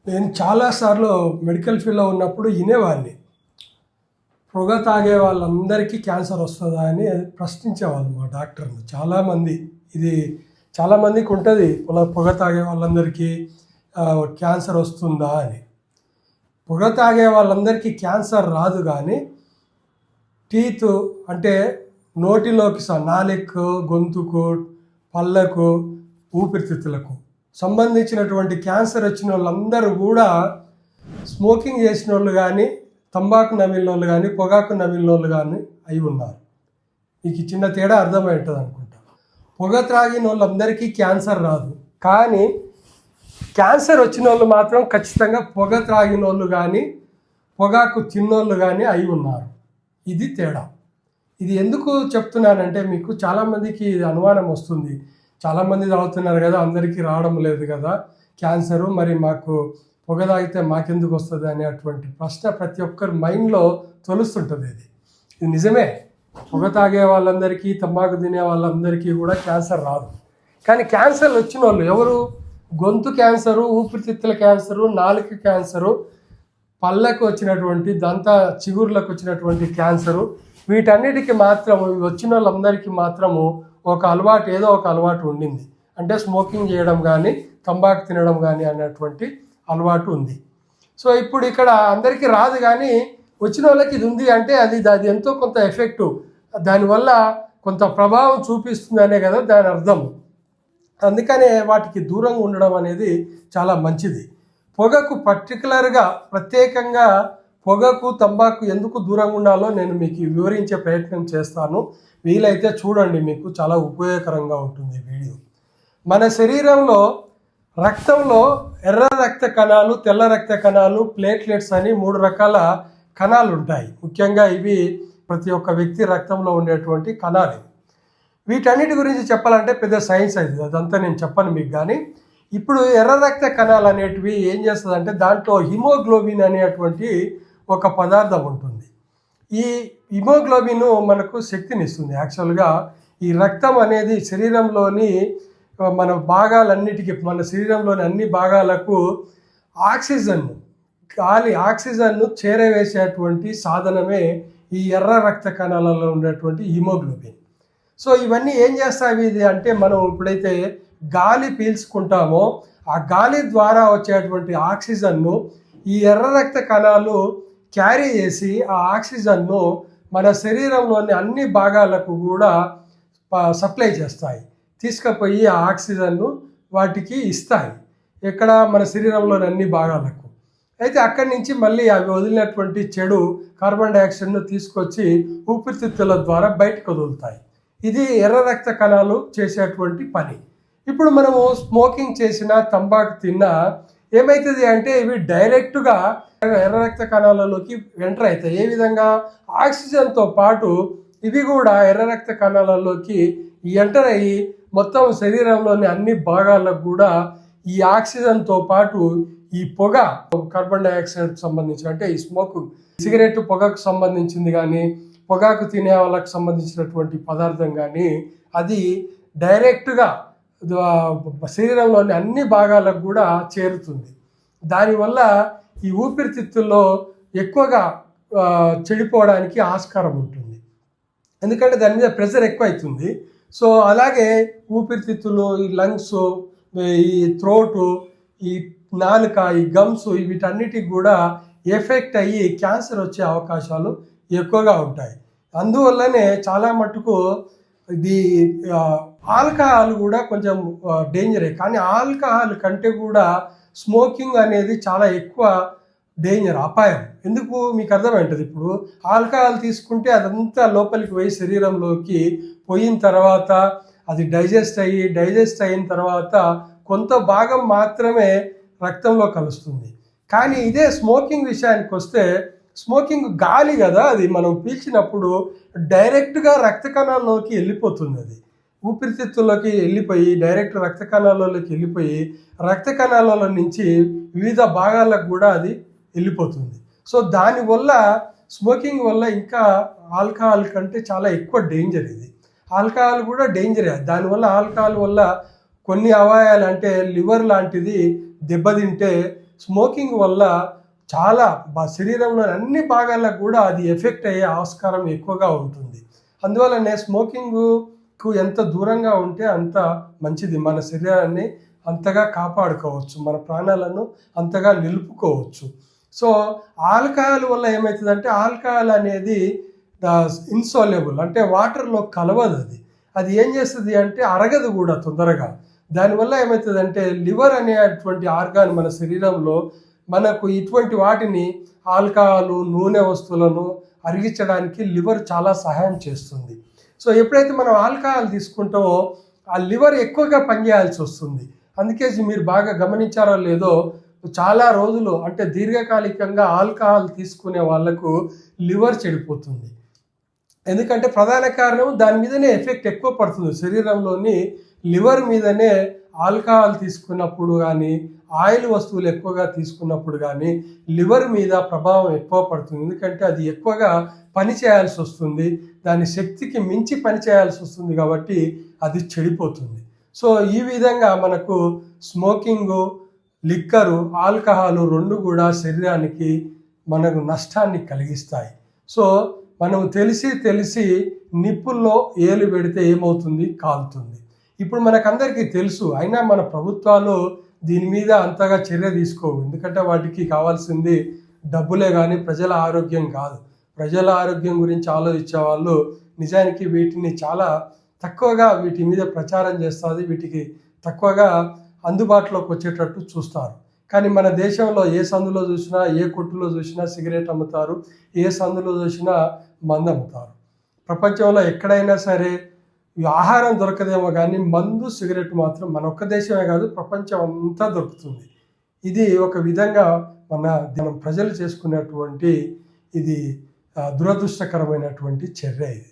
నేను చాలాసార్లు మెడికల్ ఫీల్డ్లో ఉన్నప్పుడు వినేవాడిని. పొగ తాగే వాళ్ళందరికీ క్యాన్సర్ వస్తుందా అని ప్రశ్నించేవాళ్ళు మా డాక్టర్ని. ఇది చాలామందికి ఉంటుంది, పొగ తాగే వాళ్ళందరికీ క్యాన్సర్ వస్తుందా అని. పొగ తాగే వాళ్ళందరికీ క్యాన్సర్ రాదు, కానీ టీత్ అంటే నోటిలోకి నాలుకకు, గొంతుకు, పళ్ళకు, ఊపిరితిత్తులకు సంబంధించినటువంటి క్యాన్సర్ వచ్చిన వాళ్ళందరూ కూడా స్మోకింగ్ చేసిన వాళ్ళు కానీ, తంబాకు నమిలిన వాళ్ళు కానీ, పొగాకు నమిలిన వాళ్ళు కానీ అయి ఉన్నారు. మీకు చిన్న తేడా అర్థమై ఉంటుంది అనుకుంటా. పొగ త్రాగిన వాళ్ళందరికీ క్యాన్సర్ రాదు, కానీ క్యాన్సర్ వచ్చిన వాళ్ళు మాత్రం ఖచ్చితంగా పొగ త్రాగిన వాళ్ళు కానీ, పొగాకు తిన్నోళ్ళు కానీ అయి ఉన్నారు. ఇది తేడా. ఇది ఎందుకు చెప్తున్నానంటే, మీకు చాలామందికి ఇది అనుమానం వస్తుంది. చాలామంది తాగుతున్నారు కదా, అందరికీ రావడం లేదు కదా క్యాన్సరు, మరి మాకు పొగ తాగితే మాకెందుకు వస్తుంది అనేటువంటి ప్రశ్న ప్రతి ఒక్కరి మైండ్లో తొలుస్తుంటుంది. ఇది నిజమే. పొగ తాగే వాళ్ళందరికీ, తంబాకు తినే వాళ్ళందరికీ కూడా క్యాన్సర్ రాదు. కానీ క్యాన్సర్ వచ్చిన వాళ్ళు ఎవరు? గొంతు క్యాన్సరు, ఊపిరితిత్తుల క్యాన్సరు, నాలుక క్యాన్సరు, పళ్ళకు వచ్చినటువంటి చిగుర్లకు వచ్చినటువంటి క్యాన్సరు, వీటన్నిటికీ మాత్రము వచ్చిన వాళ్ళందరికీ మాత్రము ఏదో ఒక అలవాటు ఉండింది. అంటే స్మోకింగ్ చేయడం కానీ, తంబాకు తినడం కానీ అనేటువంటి అలవాటు ఉంది. సో ఇప్పుడు ఇక్కడ అందరికీ రాదు, కానీ వచ్చిన వాళ్ళకి ఇది ఉంది అంటే అది ఎంతో కొంత ఎఫెక్టు, దానివల్ల కొంత ప్రభావం చూపిస్తుంది అనే కదా దాని అర్థం. అందుకనే వాటికి దూరంగా ఉండడం అనేది చాలా మంచిది. పొగకు ప్రత్యేకంగా పొగకు, తంబాకు ఎందుకు దూరంగా ఉండాలో నేను మీకు వివరించే ప్రయత్నం చేస్తాను. వీలైతే చూడండి, మీకు చాలా ఉపయోగకరంగా ఉంటుంది వీడియో. మన శరీరంలో రక్తంలో ఎర్ర రక్త కణాలు, తెల్ల రక్త కణాలు, ప్లేట్లెట్స్ అని 3 రకాల కణాలు ఉంటాయి. ముఖ్యంగా ఇవి ప్రతి ఒక్క వ్యక్తి రక్తంలో ఉండేటువంటి కణాలు. వీటన్నిటి గురించి చెప్పాలంటే పెద్ద సైన్స్ అవుతుంది, అదంతా నేను చెప్పను మీకు. కానీ ఇప్పుడు ఎర్ర రక్త కణాలు అనేటివి ఏం చేస్తుందంటే, దాంట్లో హిమోగ్లోబిన్ అనేటువంటి ఒక పదార్థం ఉంటుంది. ఈ హిమోగ్లోబిన్ మనకు శక్తిని ఇస్తుంది. యాక్చువల్గా ఈ రక్తం అనేది శరీరంలోని మన భాగాలన్నిటికీ, మన శరీరంలోని అన్ని భాగాలకు ఆక్సిజన్ను చేరవేసేటువంటి సాధనమే ఈ ఎర్ర రక్త కణాలలో ఉన్నటువంటి హిమోగ్లోబిన్. సో ఇవన్నీ ఏం చేస్తాయి ఇది అంటే, మనం ఇప్పుడైతే గాలి పీల్చుకుంటామో ఆ గాలి ద్వారా వచ్చేటువంటి ఆక్సిజన్ను ఈ ఎర్ర రక్త కణాలు క్యారీ చేసి ఆ ఆక్సిజన్ను మన శరీరంలోని అన్ని భాగాలకు కూడా సప్లై చేస్తాయి. తీసుకుపోయి ఆ ఆక్సిజన్ను వాటికి ఇస్తాయి, ఎక్కడ? మన శరీరంలోని అన్ని భాగాలకు. అయితే అక్కడి నుంచి మళ్ళీ అవి వదిలినటువంటి చెడు కార్బన్ డైఆక్సైడ్ను తీసుకొచ్చి ఊపిరితిత్తుల ద్వారా బయటకు వదులుతాయి. ఇది ఎర్ర రక్త కణాలు చేసేటువంటి పని. ఇప్పుడు మనము స్మోకింగ్ చేసినా, తంబాకు తిన్నా ఏమవుతుంది అంటే, ఇవి డైరెక్ట్గా ఎర్ర రక్త కణాలలోకి ఎంటర్ అవుతాయి. ఏ విధంగా? ఆక్సిజన్తో పాటు ఇవి కూడా ఎర్ర రక్త కణాలలోకి ఎంటర్ అయ్యి మొత్తం శరీరంలోని అన్ని భాగాలకు కూడా ఈ ఆక్సిజన్తో పాటు ఈ పొగ, కార్బన్ డైఆక్సైడ్ సంబంధించి, అంటే ఈ సిగరెట్ పొగకు సంబంధించింది కానీ, పొగాకు తినే వాళ్ళకు సంబంధించినటువంటి పదార్థం కానీ, అది డైరెక్ట్గా శరీరంలోని అన్ని భాగాలకు కూడా చేరుతుంది. దానివల్ల ఈ ఊపిరితిత్తుల్లో ఎక్కువగా చెడిపోవడానికి ఆస్కారం ఉంటుంది, ఎందుకంటే దాని మీద ప్రెషర్ ఎక్కువ అవుతుంది. సో అలాగే ఊపిరితిత్తులు, ఈ లంగ్స్, ఈ థ్రోటు, ఈ నాలుక, ఈ గమ్స్, వీటన్నిటికి కూడా ఎఫెక్ట్ అయ్యి క్యాన్సర్ వచ్చే అవకాశాలు ఎక్కువగా ఉంటాయి. అందువల్లనే చాలా మటుకు ఇది ఆల్కహాల్ కూడా కొంచెం డేంజరే, కానీ ఆల్కహాల్ కంటే కూడా స్మోకింగ్ అనేది చాలా ఎక్కువ డేంజర్, అపాయం. ఎందుకు మీకు అర్థమైంటుంది. ఇప్పుడు ఆల్కహాల్ తీసుకుంటే అదంతా లోపలికి పోయి శరీరంలోకి పోయిన తర్వాత అది డైజెస్ట్ అయిన తర్వాత కొంత భాగం మాత్రమే రక్తంలో కలుస్తుంది. కానీ ఇదే స్మోకింగ్ విషయానికి వస్తే, స్మోకింగ్ గాలి కదా, అది మనం పీల్చినప్పుడు డైరెక్ట్గా రక్త కణాల్లోకి వెళ్ళిపోతుంది. అది ఊపిరితిత్తుల్లోకి వెళ్ళిపోయి డైరెక్ట్ రక్త కణాలలోకి వెళ్ళిపోయి రక్త కణాలలో నుంచి వివిధ భాగాలకు కూడా అది వెళ్ళిపోతుంది. సో దానివల్ల స్మోకింగ్ వల్ల ఇంకా ఆల్కహాల్ కంటే చాలా ఎక్కువ డేంజర్ ఇది. ఆల్కహాల్ కూడా డేంజరే. దానివల్ల ఆల్కహాల్ వల్ల కొన్ని అవయవాలు, అంటే లివర్ లాంటిది దెబ్బతింటే స్మోకింగ్ వల్ల చాలా శరీరంలోని అన్ని భాగాలకు కూడా అది ఎఫెక్ట్ అయ్యే ఆస్కారం ఎక్కువగా ఉంటుంది. అందువల్లనే స్మోకింగ్కు ఎంత దూరంగా ఉంటే అంత మంచిది. మన శరీరాన్ని అంతగా కాపాడుకోవచ్చు, మన ప్రాణాలను అంతగా నిలుపుకోవచ్చు. సో ఆల్కహాల్ వల్ల ఏమవుతుందంటే, ఆల్కహాల్ అనేది ఇన్సాల్యుబుల్, అంటే వాటర్లో కలవదు. అది ఏం చేస్తుంది అంటే అరగదు కూడా తొందరగా. దానివల్ల ఏమవుతుందంటే లివర్ అనేటువంటి ఆర్గాన్ మన శరీరంలో మనకు ఇటువంటి వాటిని ఆల్కహాల్, నూనె వస్తువులను అరిగించడానికి లివర్ చాలా సహాయం చేస్తుంది. సో ఎప్పుడైతే మనం ఆల్కహాల్ తీసుకుంటామో ఆ లివర్ ఎక్కువగా పనిచేయాల్సి వస్తుంది. అందుకే మీరు బాగా గమనించారో లేదో, చాలా రోజులు అంటే దీర్ఘకాలికంగా ఆల్కహాల్ తీసుకునే వాళ్ళకు లివర్ చెడిపోతుంది. ఎందుకంటే ప్రధాన కారణం దాని మీదనే ఎఫెక్ట్ ఎక్కువ పడుతుంది. శరీరంలోని లివర్ మీదనే ఆల్కహాల్ తీసుకున్నప్పుడు కానీ, ఆయిల్ వస్తువులు ఎక్కువగా తీసుకున్నప్పుడు కానీ లివర్ మీద ప్రభావం ఎక్కువ పడుతుంది. ఎందుకంటే అది ఎక్కువగా పని చేయాల్సి వస్తుంది, దాని శక్తికి మించి పని చేయాల్సి వస్తుంది, కాబట్టి అది చెడిపోతుంది. సో ఈ విధంగా మనకు స్మోకింగు, లిక్కరు, ఆల్కహాలు రెండు కూడా శరీరానికి మనకు నష్టాన్ని కలిగిస్తాయి. సో మనం తెలిసి నిప్పుల్లో ఏలు పెడితే ఏమవుతుంది? కాలుతుంది. ఇప్పుడు మనకందరికీ తెలుసు, అయినా మన ప్రభుత్వాలు దీని మీద అంతగా చర్య తీసుకోవు. ఎందుకంటే వాటికి కావాల్సింది డబ్బులే కానీ ప్రజల ఆరోగ్యం కాదు. ప్రజల ఆరోగ్యం గురించి ఆలోచించే వాళ్ళు నిజానికి వీటిని చాలా తక్కువగా వీటి మీద ప్రచారం చేస్తుంది, వీటికి తక్కువగా అందుబాటులోకి వచ్చేటట్టు చూస్తారు. కానీ మన దేశంలో ఏ సందులో చూసినా, ఏ కొట్టులో చూసినా సిగరెట్ అమ్ముతారు, ఏ సందులో చూసినా మందు అమ్ముతారు. ప్రపంచంలో ఎక్కడైనా సరే ఆహారం దొరకదేమో కానీ మందు, సిగరెట్ మాత్రం మన ఒక్క దేశమే కాదు ప్రపంచం అంతా దొరుకుతుంది. ఇది ఒక విధంగా మనం ప్రజలు చేసుకున్నటువంటి ఇది దురదృష్టకరమైనటువంటి చర్య ఇది.